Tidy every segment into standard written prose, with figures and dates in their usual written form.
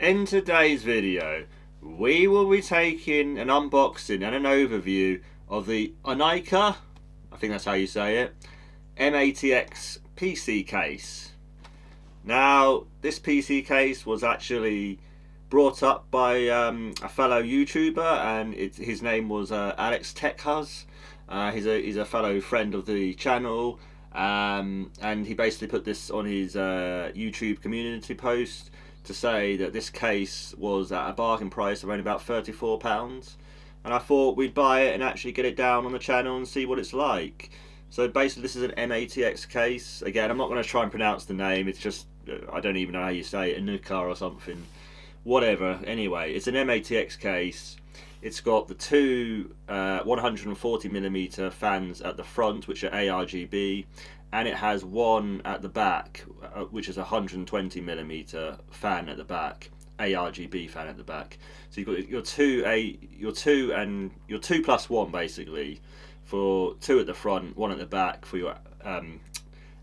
In today's video, we will be taking an unboxing and an overview of the Onika, I think that's how you say it, M80X PC case. Now, this PC case was actually brought up by a fellow YouTuber, and his name was Alex Techhuz. He's a fellow friend of the channel, and he basically put this on his YouTube community post to say that this case was at a bargain price of only about £34, and I thought we'd buy it and actually get it down on the channel and see what it's like. So basically this is an M80X case. Again, I'm not going to try and pronounce the name, it's just, I don't even know how you say it, Anuka or something, whatever. Anyway, it's an M80X case. It's got the two 140mm fans at the front, which are ARGB, and it has one at the back, which is a 120mm fan at the back, ARGB fan at the back. So you've got your two plus one basically, for two at the front, one at the back for your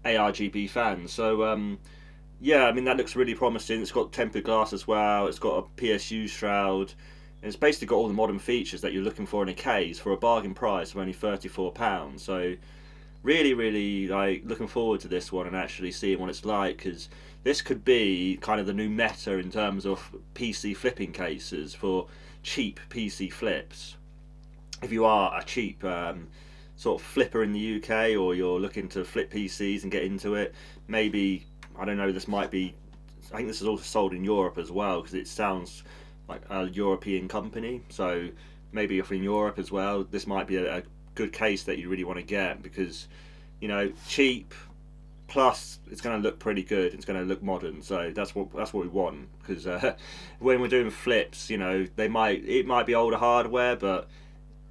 ARGB fans. So yeah, I mean that looks really promising. It's got tempered glass as well. It's got a PSU shroud. And it's basically got all the modern features that you're looking for in a case for a bargain price of only £34. So really like looking forward to this one and actually seeing what it's like, because this could be kind of the new meta in terms of PC flipping cases for cheap PC flips. If you are a cheap sort of flipper in the UK, or you're looking to flip PCs and get into it, maybe, I don't know, this might be, I think this is also sold in Europe as well, because it sounds like a European company. So maybe if in Europe as well, this might be a good case that you really want to get, because, you know, cheap plus it's going to look pretty good, it's going to look modern. So that's what we want, because when we're doing flips, you know, it might be older hardware, but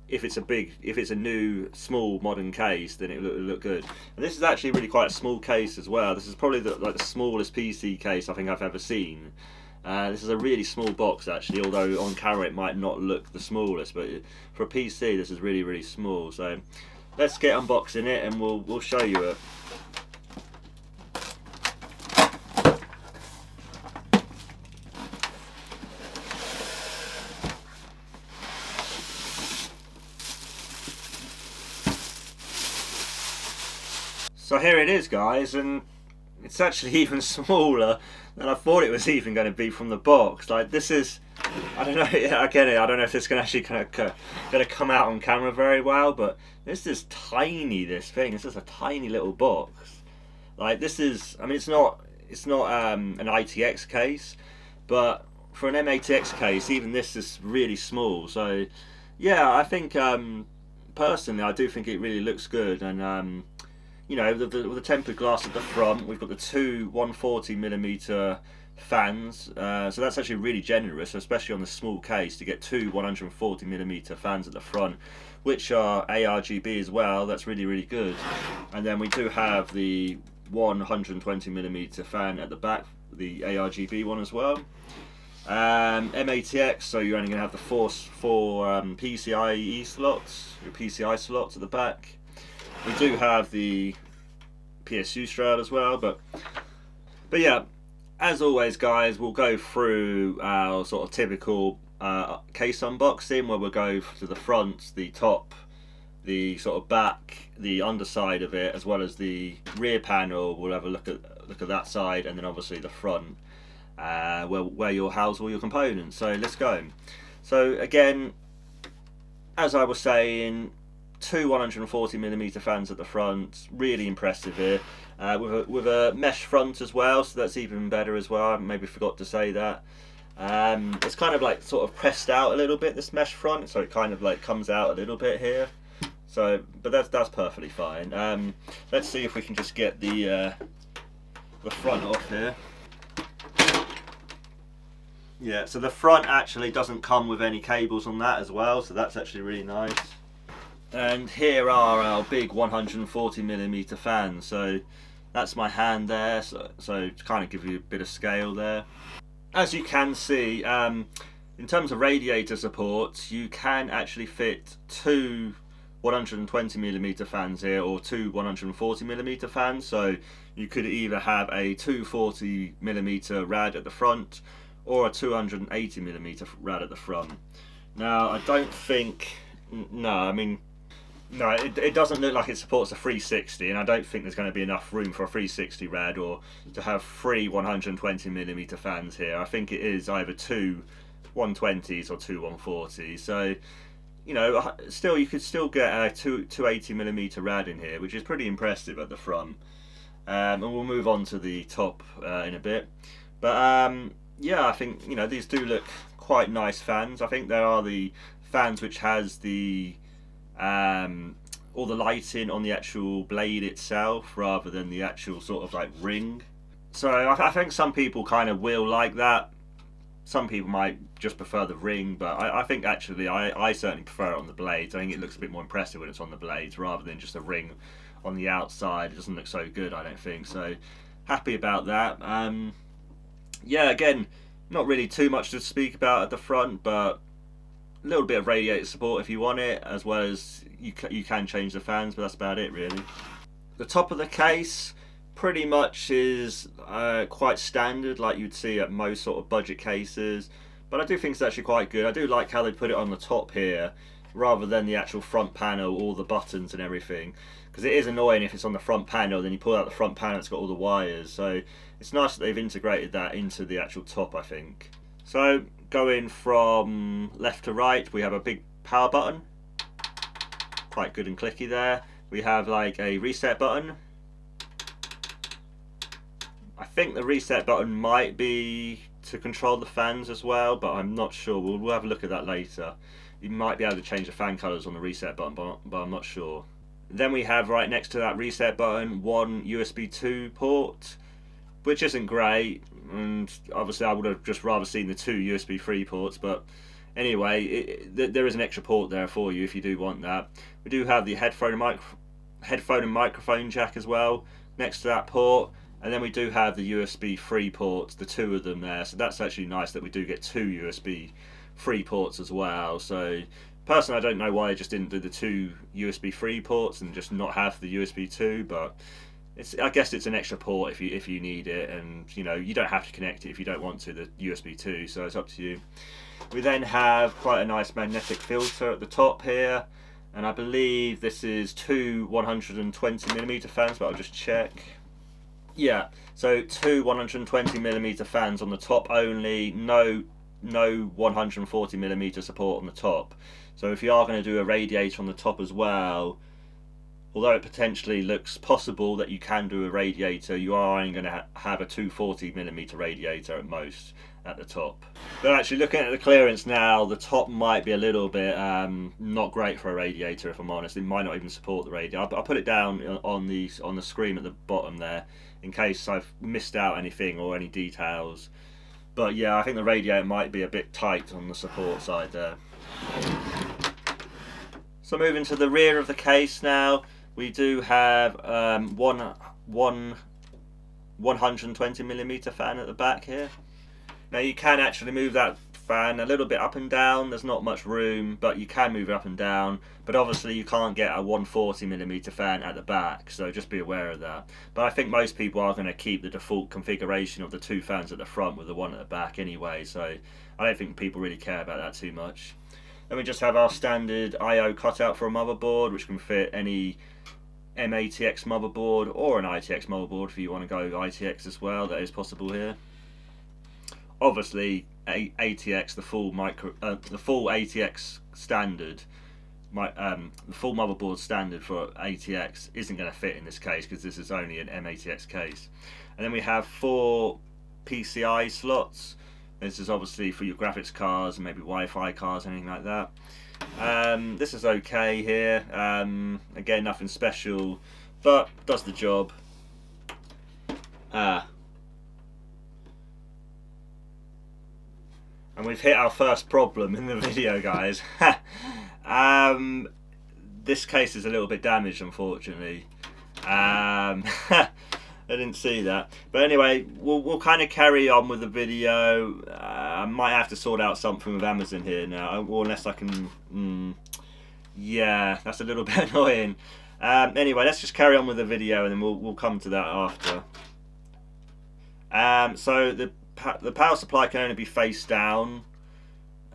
if it's a new small modern case, then it'll look good. And this is actually really quite a small case as well. This is probably the smallest PC case I think I've ever seen. This is a really small box actually, although on camera it might not look the smallest, but for a PC this is really small. So let's get unboxing it and we'll show you it. So here it is, guys, and it's actually even smaller than I thought it was even going to be from the box. Like, this is, I don't know, again, I don't know if this can actually going to come out on camera very well, but this is tiny, this thing. It's just a tiny little box. Like, this is, I mean, it's not an ITX case, but for an M80X case, even this is really small. So yeah, I think personally I do think it really looks good. And you know, with the tempered glass at the front, we've got the two 140mm fans, so that's actually really generous, especially on the small case, to get two 140mm fans at the front, which are ARGB as well. That's really good. And then we do have the 120mm fan at the back, the ARGB one as well. M80X, so you're only going to have the four PCIe slots, your PCI slots at the back. We do have the PSU shroud as well, but yeah, as always, guys, we'll go through our sort of typical case unboxing, where we'll go to the front, the top, the sort of back, the underside of it, as well as the rear panel. We'll have a look at that side, and then obviously the front, where you'll house all your components. So let's go. So again, as I was saying, two 140mm fans at the front, really impressive here, with a mesh front as well, so that's even better as well. I maybe forgot to say that. It's kind of like sort of pressed out a little bit, this mesh front, so it kind of like comes out a little bit here. So, but that's perfectly fine. Let's see if we can just get the front off here. Yeah, so the front actually doesn't come with any cables on that as well, so that's actually really nice. And here are our big 140mm fans. So that's my hand there, so to kind of give you a bit of scale there. As you can see, in terms of radiator support, you can actually fit two 120mm fans here, or two 140mm fans. So you could either have a 240mm rad at the front, or a 280mm rad at the front. Now, I don't think, no, I mean, no, it doesn't look like it supports a 360, and I don't think there's going to be enough room for a 360 rad or to have three 120mm fans here. I think it is either two 120s or two 140s. So, you know, still you could still get a 280mm rad in here, which is pretty impressive at the front. And we'll move on to the top in a bit. But yeah, I think, you know, these do look quite nice fans. I think there are the fans which has the all the lighting on the actual blade itself rather than the actual sort of like ring. So I think some people kind of will like that. Some people might just prefer the ring, but I think actually I certainly prefer it on the blades. I think it looks a bit more impressive when it's on the blades rather than just a ring on the outside. It doesn't look so good, I don't think. So happy about that. Yeah, again, not really too much to speak about at the front, but a little bit of radiator support if you want it, as well as you can change the fans, but that's about it really. The top of the case pretty much is quite standard, like you'd see at most sort of budget cases, but I do think it's actually quite good. I do like how they put it on the top here rather than the actual front panel, all the buttons and everything, because it is annoying if it's on the front panel, then you pull out the front panel, it's got all the wires. So it's nice that they've integrated that into the actual top, I think. So going from left to right, we have a big power button, quite good and clicky there. We have like a reset button. I think the reset button might be to control the fans as well, but I'm not sure. We'll have a look at that later. You might be able to change the fan colours on the reset button, but I'm not sure. Then we have right next to that reset button one USB 2 port, which isn't great, and obviously I would have just rather seen the two USB 3 ports, but anyway, there is an extra port there for you if you do want that. We do have the headphone and microphone jack as well next to that port, and then we do have the USB 3 ports, the two of them there, so that's actually nice that we do get two USB 3 ports as well. So personally, I don't know why I just didn't do the two USB 3 ports and just not have the USB 2, but I guess it's an extra port if you need it, and you know, you don't have to connect it if you don't want to, the USB 2, so it's up to you. We then have quite a nice magnetic filter at the top here, and I believe this is two 120mm fans, but I'll just check. Yeah, so two 120mm fans on the top only, no 140mm support on the top. So if you are going to do a radiator on the top as well, although it potentially looks possible that you can do a radiator, you are only going to have a 240mm radiator at most at the top. But actually looking at the clearance now, the top might be a little bit not great for a radiator, if I'm honest. It might not even support the radiator. I'll put it down on the screen at the bottom there in case I've missed out anything or any details. But yeah, I think the radiator might be a bit tight on the support side there. So moving to the rear of the case now, we do have one 120mm fan at the back here. Now you can actually move that fan a little bit up and down. There's not much room, but you can move it up and down. But obviously you can't get a 140mm fan at the back, so just be aware of that. But I think most people are going to keep the default configuration of the two fans at the front with the one at the back anyway, so I don't think people really care about that too much. Then we just have our standard I/O cutout for a motherboard, which can fit any M-ATX motherboard or an ITX motherboard if you want to go ITX as well. That is possible here. Obviously, ATX, the full ATX standard, the full motherboard standard for ATX isn't going to fit in this case because this is only an M-ATX case. And then we have 4 PCI slots. This is obviously for your graphics cards and maybe Wi-Fi cards, anything like that. This is okay here. Again, nothing special, but does the job. And we've hit our first problem in the video, guys. This case is a little bit damaged, unfortunately. I didn't see that, but anyway, we'll kind of carry on with the video. I might have to sort out something with Amazon here now, or unless I can. Yeah, that's a little bit annoying. Anyway, let's just carry on with the video, and then we'll come to that after. So the the power supply can only be face down.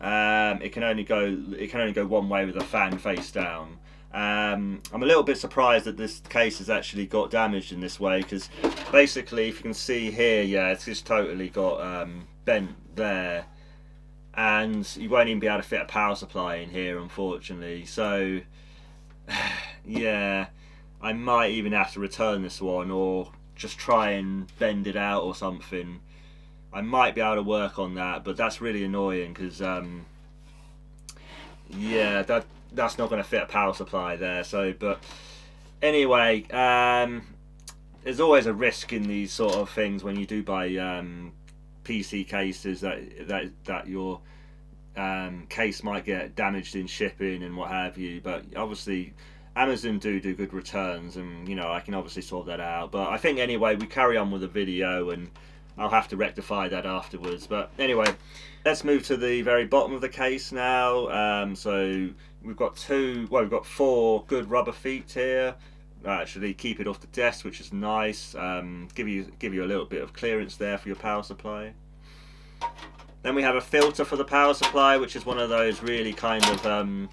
It can only go one way with the fan face down. I'm a little bit surprised that this case has actually got damaged in this way, because basically, if you can see here, yeah, it's just totally got bent there, and you won't even be able to fit a power supply in here, unfortunately. So yeah, I might even have to return this one, or just try and bend it out or something. I might be able to work on that, but that's really annoying, because yeah, that's not going to fit a power supply there. So, but anyway, there's always a risk in these sort of things when you do buy PC cases, that your case might get damaged in shipping and what have you. But obviously, Amazon do good returns, and you know, I can obviously sort that out. But I think anyway, we carry on with the video, and I'll have to rectify that afterwards. But anyway, let's move to the very bottom of the case now. So we've got we've got 4 good rubber feet here. Actually keep it off the desk, which is nice. Give you a little bit of clearance there for your power supply. Then we have a filter for the power supply, which is one of those really kind of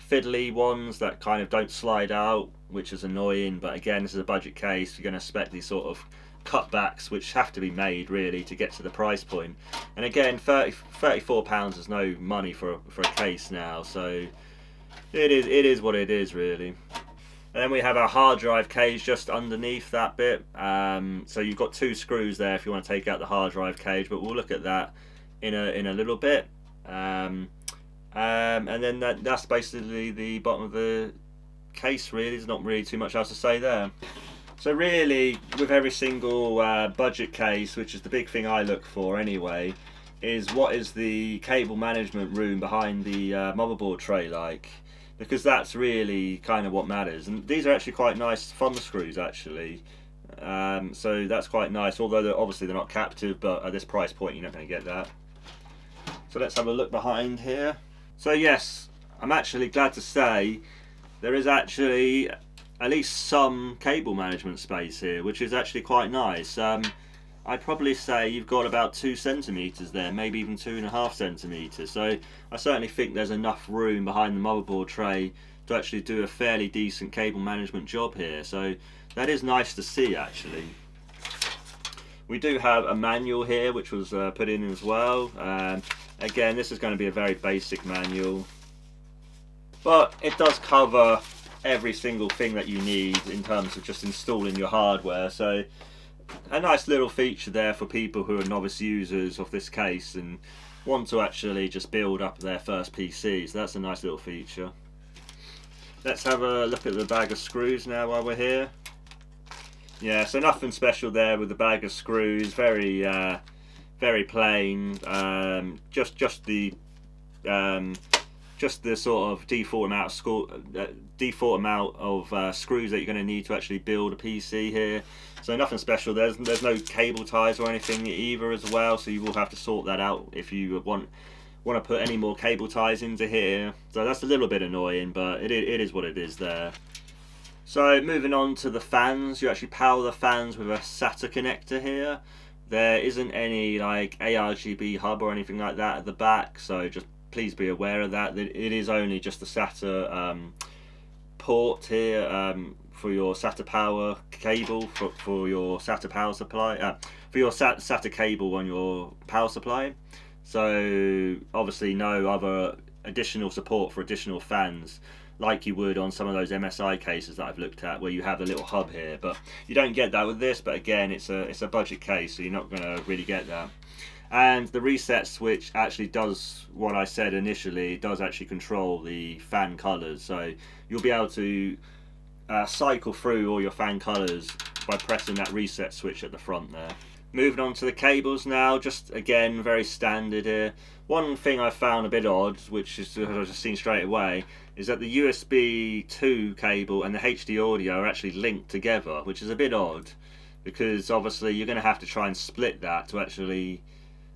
fiddly ones that kind of don't slide out, which is annoying. But again, this is a budget case. You're going to expect these sort of cutbacks, which have to be made really to get to the price point. And again, £34 is no money for a case now, so it is what it is really. And then we have our hard drive cage just underneath that bit. So you've got 2 screws there if you want to take out the hard drive cage, but we'll look at that in a little bit. And then that's basically the bottom of the case really. There's not really too much else to say there. So really, with every single budget case, which is the big thing I look for anyway, is what is the cable management room behind the motherboard tray like, because that's really kind of what matters. And these are actually quite nice thumb screws actually, so that's quite nice, although obviously they're not captive, but at this price point you're not going to get that. So let's have a look behind here. So yes, I'm actually glad to say there is actually at least some cable management space here, which is actually quite nice. I'd probably say you've got about 2 centimeters there, maybe even 2.5 centimeters. So I certainly think there's enough room behind the motherboard tray to actually do a fairly decent cable management job here. So that is nice to see actually. We do have a manual here, which was put in as well. Again, this is going to be a very basic manual, but it does cover every single thing that you need in terms of just installing your hardware. So a nice little feature there for people who are novice users of this case and want to actually just build up their first PC. So that's a nice little feature. Let's have a look at the bag of screws now while we're here. Yeah, so nothing special there with the bag of screws. Very very plain. Just the sort of default amount of screws that you're going to need to actually build a PC here. So nothing special. There's no cable ties or anything either as well, so you will have to sort that out if you want to put any more cable ties into here. So that's a little bit annoying, but it is what it is there. So moving on to the fans, you actually power the fans with a SATA connector here. There isn't any like ARGB hub or anything like that at the back, so just please be aware of that. It is only just the SATA port here for your SATA power cable for your SATA power supply, for your SATA cable on your power supply. So obviously no other additional support for additional fans like you would on some of those MSI cases that I've looked at, where you have a little hub here, but you don't get that with this. But again, it's a budget case, so you're not going to really get that. And the reset switch actually does what I said initially. It does actually control the fan colors, so you'll be able to cycle through all your fan colors by pressing that reset switch at the front there. Moving on to the cables now, just again very standard here. One thing I found a bit odd, which is I've just seen straight away, is that the USB 2 cable and the HD audio are actually linked together, which is a bit odd, because obviously you're going to have to try and split that to actually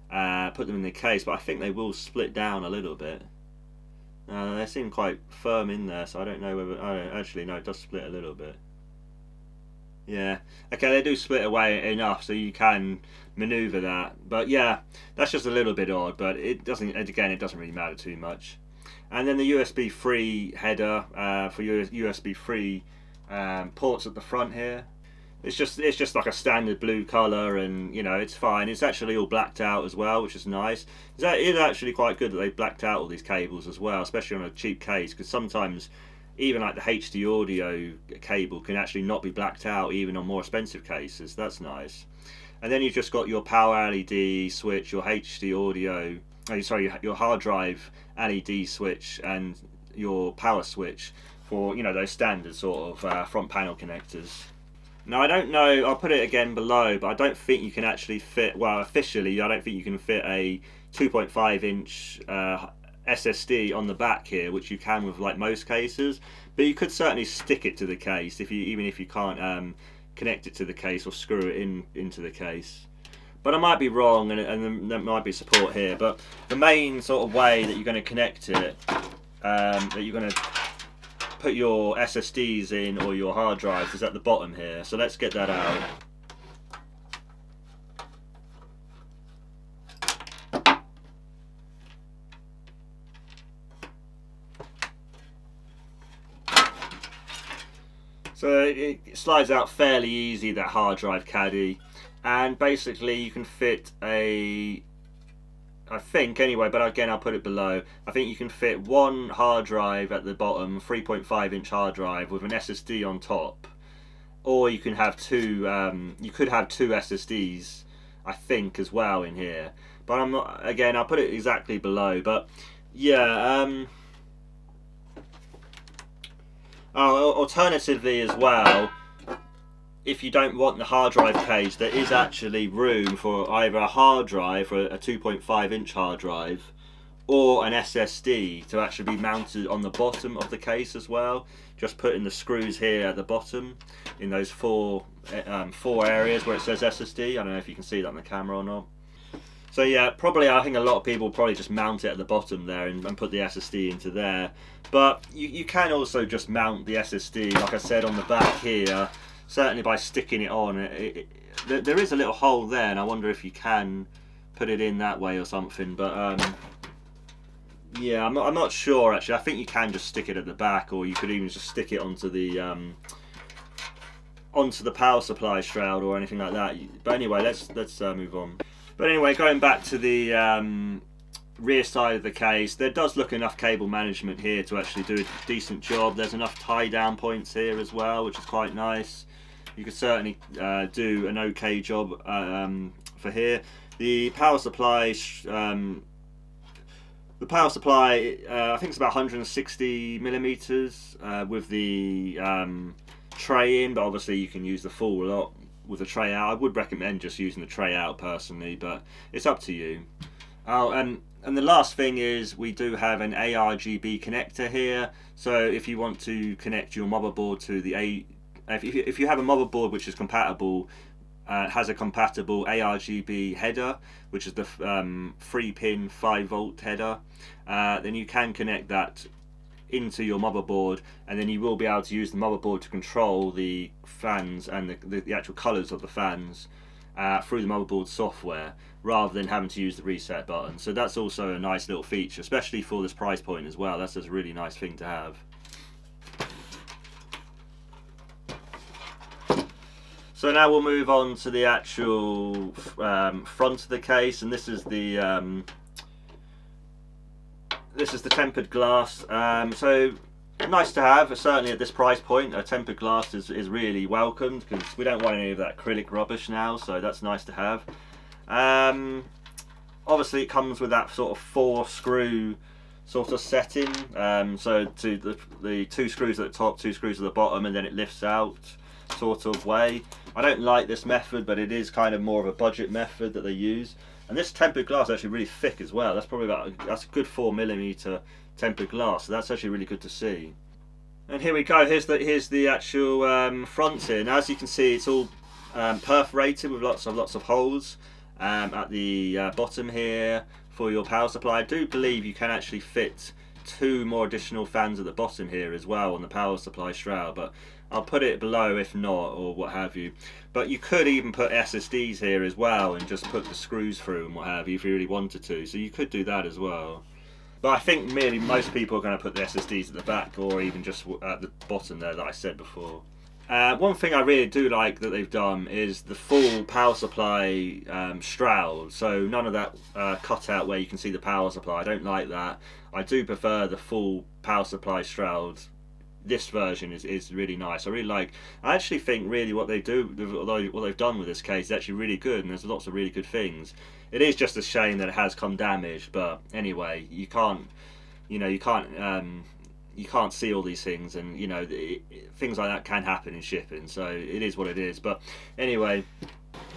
put them in the case, but I think they will split down a little bit. They seem quite firm in there, so I don't know whether... Oh, actually no, it does split a little bit. Yeah. Okay, they do split away enough so you can maneuver that. But yeah, that's just a little bit odd, but it doesn't, again, it doesn't really matter too much. And then the USB 3 header for your USB 3 ports at the front here. It's just like a standard blue color, and you know it's fine. It's actually all blacked out as well, which is nice. It is actually quite good that they blacked out all these cables as well, especially on a cheap case, because sometimes even like the HD audio cable can actually not be blacked out even on more expensive cases. That's nice. And then you've just got your power LED switch, your HD audio, sorry, your hard drive LED switch, and your power switch for those standard sort of front panel connectors. Now I don't know, I'll put it again below, but I don't think you can actually fit, well officially I don't think you can fit a 2.5 inch SSD on the back here, which you can with like most cases, but you could certainly stick it to the case even if you can't connect it to the case or screw it into the case. But I might be wrong, and there might be support here, but the main sort of way that you're going to connect it, that you're going to put your SSDs in or your hard drives is at the bottom here. So let's get that out. So it slides out fairly easy, that hard drive caddy, and basically you can fit I think anyway, but again I'll put it below. I think you can fit one hard drive at the bottom, 3.5 inch hard drive with an SSD on top, or you can have two. You could have two SSDs, I think, as well in here. But I'm not. Again, I'll put it exactly below. But yeah. Alternatively, as well, if you don't want the hard drive cage, there is actually room for either a hard drive, for a 2.5 inch hard drive, or an SSD to actually be mounted on the bottom of the case as well. Just putting the screws here at the bottom in those four areas where it says SSD. I don't know if you can see that on the camera or not. So yeah, probably I think a lot of people probably just mount it at the bottom there and put the SSD into there. But you can also just mount the SSD, like I said, on the back here. Certainly by sticking it on, there is a little hole there, and I wonder if you can put it in that way or something. But yeah, I'm not sure actually. I think you can just stick it at the back, or you could even just stick it onto the power supply shroud or anything like that. But anyway, let's move on. But anyway, going back to the rear side of the case, there does look enough cable management here to actually do a decent job. There's enough tie down points here as well, which is quite nice. You could certainly do an okay job for here. The power supply, I think it's about 160 millimeters with the tray in, but obviously you can use the full lot with the tray out. I would recommend just using the tray out personally, but it's up to you. Oh, and the last thing is we do have an ARGB connector here. So if you want to connect your motherboard to the if you have a motherboard which is compatible, has a compatible ARGB header, which is the 3-pin 5-volt header, then you can connect that into your motherboard, and then you will be able to use the motherboard to control the fans and the actual colours of the fans through the motherboard software, rather than having to use the reset button. So that's also a nice little feature, especially for this price point as well. That's a really nice thing to have. So now we'll move on to the actual front of the case, and this is the tempered glass. So nice to have, certainly at this price point. A tempered glass is really welcomed, because we don't want any of that acrylic rubbish now, so that's nice to have. Obviously it comes with that sort of 4-screw sort of setting, so to the 2 screws at the top, 2 screws at the bottom, and then it lifts out sort of way. I don't like this method, but it is kind of more of a budget method that they use. And this tempered glass is actually really thick as well. That's probably that's a good 4mm tempered glass, so that's actually really good to see. And here we go. Here's the actual front here. Now, as you can see, it's all perforated with lots of holes at the bottom here for your power supply. I do believe you can actually fit 2 more additional fans at the bottom here as well on the power supply shroud, but I'll put it below if not, or what have you. But you could even put SSDs here as well and just put the screws through and what have you if you really wanted to, so you could do that as well. But I think merely most people are going to put the SSDs at the back or even just at the bottom there that I said before. One thing I really do like that they've done is the full power supply shroud. So none of that cutout where you can see the power supply. I don't like that. I do prefer the full power supply shroud. This version is really nice. I actually think really what they do, what they've done with this case is actually really good, and there's lots of really good things. It is just a shame that it has come damaged, but anyway, you can't see all these things, and things like that can happen in shipping, so it is what it is. But anyway,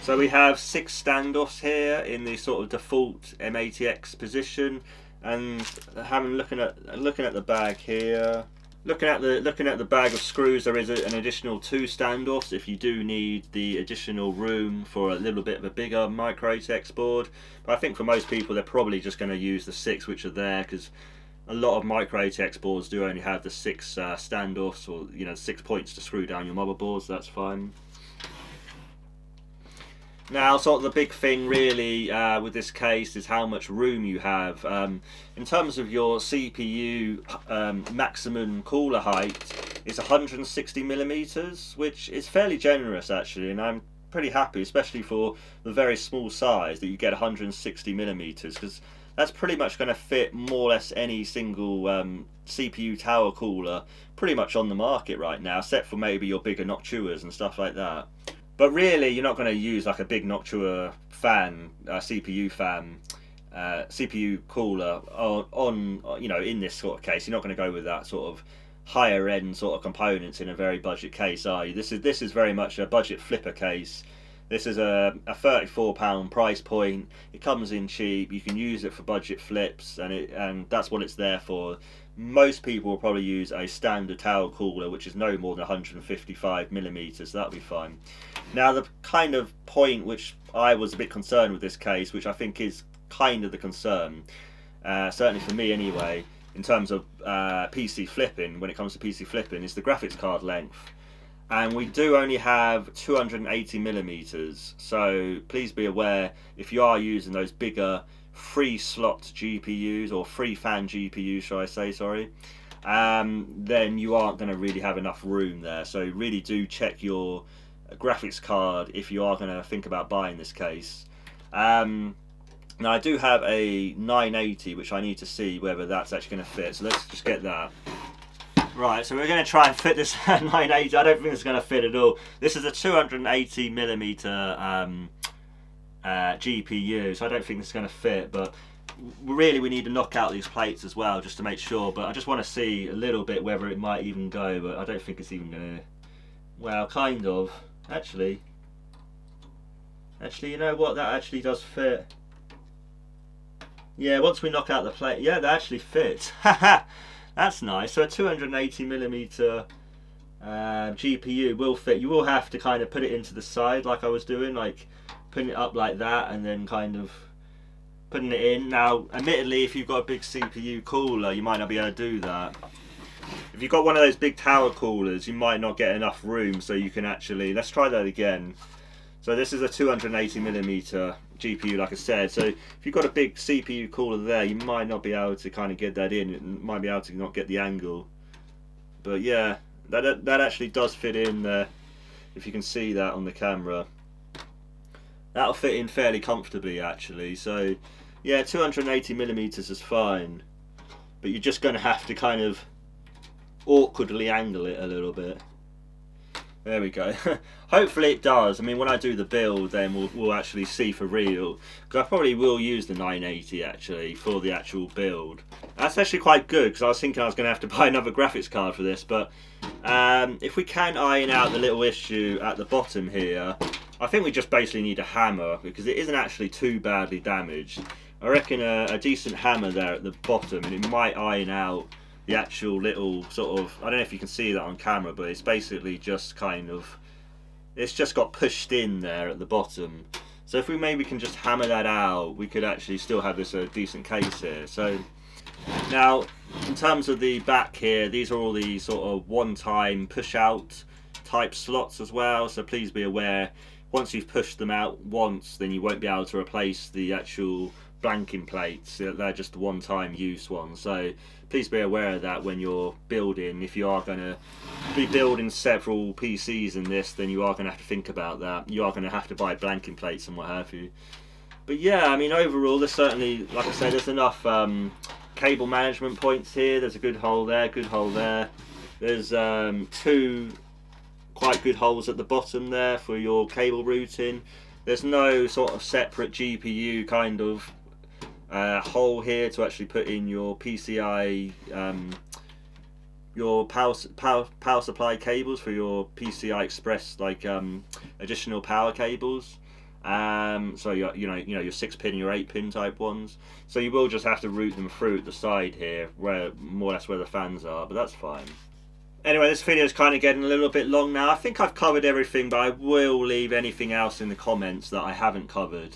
so we have 6 standoffs here in the sort of default M80X position, and looking at the bag here. Looking at the bag of screws, there is an additional 2 standoffs if you do need the additional room for a little bit of a bigger micro ATX board. But I think for most people they're probably just going to use the 6 which are there, because a lot of micro ATX boards do only have the 6 standoffs, or 6 points to screw down your motherboard, so that's fine. Now, sort of the big thing really with this case is how much room you have. In terms of your CPU maximum cooler height, it's 160mm, which is fairly generous actually, and I'm pretty happy, especially for the very small size, that you get 160mm, because that's pretty much going to fit more or less any single CPU tower cooler pretty much on the market right now, except for maybe your bigger Noctuas and stuff like that. But really, you're not going to use like a big Noctua fan, CPU fan, CPU cooler on in this sort of case. You're not going to go with that sort of higher end sort of components in a very budget case, are you? This is very much a budget flipper case. This is a £34 price point. It comes in cheap. You can use it for budget flips, and that's what it's there for. Most people will probably use a standard tower cooler, which is no more than 155mm, so that'll be fine. Now, the kind of point which I was a bit concerned with this case, which I think is kind of the concern, certainly for me anyway, in terms of PC flipping, when it comes to PC flipping, is the graphics card length. And we do only have 280mm, so please be aware, if you are using those bigger 3-slot GPUs, or 3-fan GPUs, shall I say, sorry, then you aren't going to really have enough room there. So really do check your graphics card if you are going to think about buying this case. Now I do have a 980, which I need to see whether that's actually going to fit, so let's just get that. Right, so we're going to try and fit this 980. I don't think it's going to fit at all. This is a 280mm GPU, so I don't think this is going to fit, but really we need to knock out these plates as well just to make sure. But I just want to see a little bit whether it might even go, but I don't think it's even going to. Well, kind of. Actually, you know what, that actually does fit. Yeah, once we knock out the plate, yeah, that actually fits. Haha, that's nice. So a 280mm GPU will fit. You will have to kind of put it into the side like I was doing, like putting it up like that and then kind of putting it in. Now, admittedly, if you've got a big CPU cooler, you might not be able to do that. If you've got one of those big tower coolers, you might not get enough room, so you can actually, let's try that again. So this is a 280mm GPU, like I said, so if you've got a big CPU cooler there, you might not be able to kind of get that in. You might be able to not get the angle. But yeah, that actually does fit in there, if you can see that on the camera. That'll fit in fairly comfortably actually, so yeah, 280mm is fine, but you're just going to have to kind of awkwardly angle it a little bit. There we go. Hopefully it does. I mean, when I do the build, then we'll actually see for real, because I probably will use the 980 actually for the actual build. That's actually quite good, because I was thinking I was going to have to buy another graphics card for this, but if we can iron out the little issue at the bottom here, I think we just basically need a hammer, because it isn't actually too badly damaged. I reckon a decent hammer there at the bottom, and it might iron out the actual little sort of, I don't know if you can see that on camera, but it's basically just kind of, it's just got pushed in there at the bottom. So if we maybe can just hammer that out, we could actually still have this a decent case here. So now, in terms of the back here, these are all the sort of one-time push-out type slots as well. So please be aware, once you've pushed them out once, then you won't be able to replace the actual blanking plates. They're just one-time use ones. So please be aware of that when you're building. If you are going to be building several PCs in this, then you are going to have to think about that. You are going to have to buy blanking plates and what have you. But yeah, I mean, overall, there's certainly, like I said, there's enough cable management points here. There's a good hole there, good hole there. There's two quite good holes at the bottom there for your cable routing. There's no sort of separate GPU kind of hole here to actually put in your PCI, your power supply cables for your PCI Express, like additional power cables. So your your 6-pin and your 8-pin type ones. So you will just have to route them through at the side here, where more or less where the fans are, but that's fine. Anyway, this video is kind of getting a little bit long now. I think I've covered everything, but I will leave anything else in the comments that I haven't covered.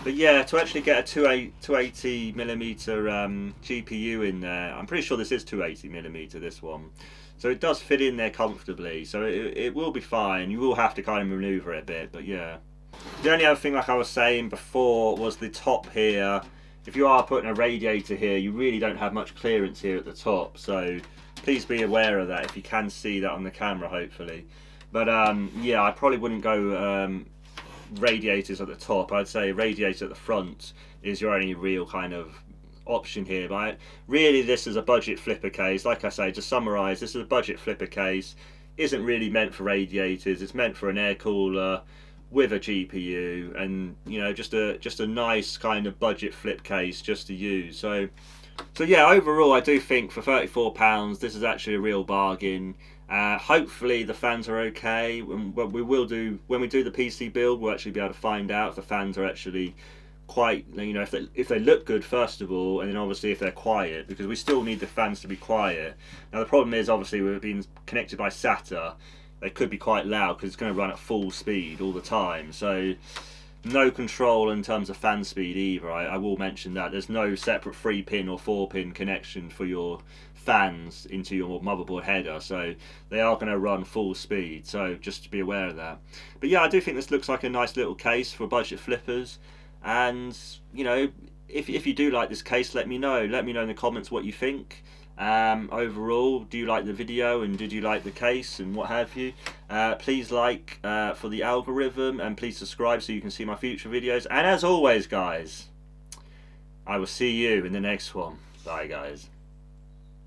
But yeah, to actually get a 280mm GPU in there, I'm pretty sure this is 280mm, this one. So it does fit in there comfortably, so it will be fine. You will have to kind of maneuver it a bit, but yeah. The only other thing, like I was saying before, was the top here. If you are putting a radiator here, you really don't have much clearance here at the top, so please be aware of that if you can see that on the camera, hopefully. But yeah, I probably wouldn't go radiators at the top. I'd say radiator at the front is your only real kind of option here. But really, this is a budget flipper case. Like I say, to summarise, this is a budget flipper case. Isn't really meant for radiators. It's meant for an air cooler with a GPU, and you know, just a nice kind of budget flip case just to use. So yeah, overall, I do think for £34, this is actually a real bargain. Hopefully the fans are okay. When we do the PC build, we'll actually be able to find out if the fans are actually quite, you know, if they look good first of all, and then obviously if they're quiet, because we still need the fans to be quiet. Now the problem is, obviously, we've been connected by SATA. They could be quite loud because it's going to run at full speed all the time. So no control in terms of fan speed either. I will mention that there's no separate 3-pin or 4-pin connection for your fans into your motherboard header, so they are going to run full speed, so just to be aware of that. But yeah, I do think this looks like a nice little case for budget flippers, and you know, if you do like this case, let me know in the comments what you think. Overall, do you like the video, and did you like the case and what have you? Please like for the algorithm, and please subscribe so you can see my future videos. And as always, guys, I will see you in the next one. Bye, guys.